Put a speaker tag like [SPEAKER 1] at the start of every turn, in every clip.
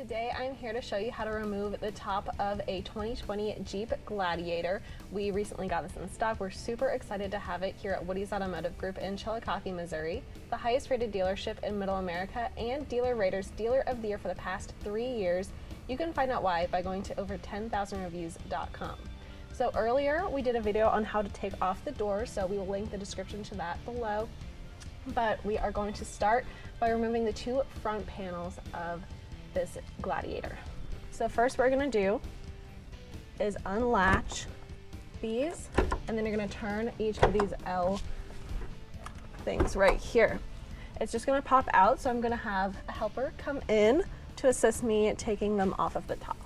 [SPEAKER 1] Today I'm here to show you how to remove the top of a 2020 Jeep Gladiator. We recently got this in stock. We're super excited to have it here at WowWoodys Automotive Group in Chillicothe, Missouri, the highest rated dealership in Middle America and Dealer Rater's Dealer of the Year for the past 3 years. You can find out why by going to over10,000reviews.com. So earlier we did a video on how to take off the doors, so we will link the description to that below. But we are going to start by removing the two front panels of this Gladiator. So first what we're going to do is unlatch these, and then you're going to turn each of these L things right here. It's just going to pop out, so I'm going to have a helper come in to assist me taking them off of the top.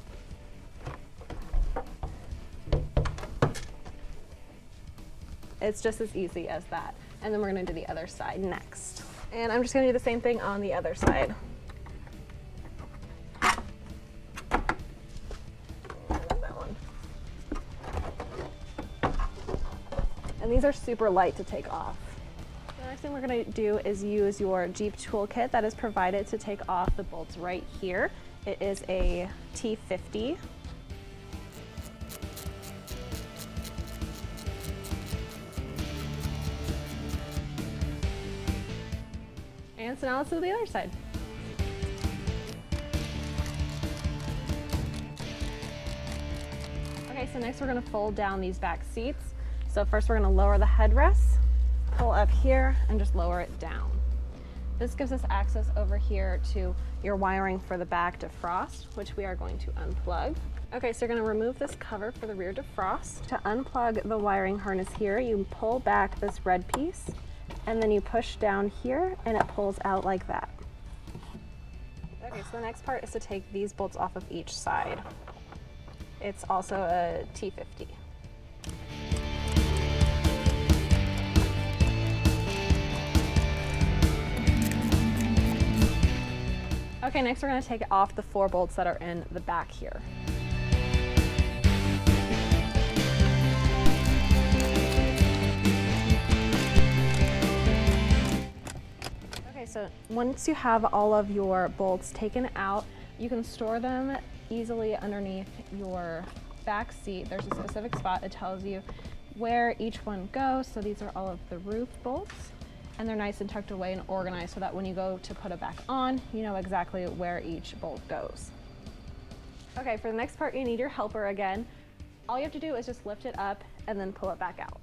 [SPEAKER 1] It's just as easy as that. And then we're going to do the other side next. And I'm just going to do the same thing on the other side. And these are super light to take off. The next thing we're going to do is use your Jeep toolkit that is provided to take off the bolts right here. It is a T50. And so now let's do the other side. Okay, so next we're going to fold down these back seats. So first we're going to lower the headrest, pull up here, and just lower it down. This gives us access over here to your wiring for the back defrost, which we are going to unplug. Okay, so you're going to remove this cover for the rear defrost. To unplug the wiring harness here, you pull back this red piece, and then you push down here, and it pulls out like that. Okay, so the next part is to take these bolts off of each side. It's also a T50. Okay, next we're going to take off the 4 bolts that are in the back here. Okay, so once you have all of your bolts taken out, you can store them easily underneath your back seat. There's a specific spot that tells you where each one goes. So these are all of the roof bolts, and they're nice and tucked away and organized so that when you go to put it back on, you know exactly where each bolt goes. Okay, for the next part, you need your helper again. All you have to do is just lift it up and then pull it back out.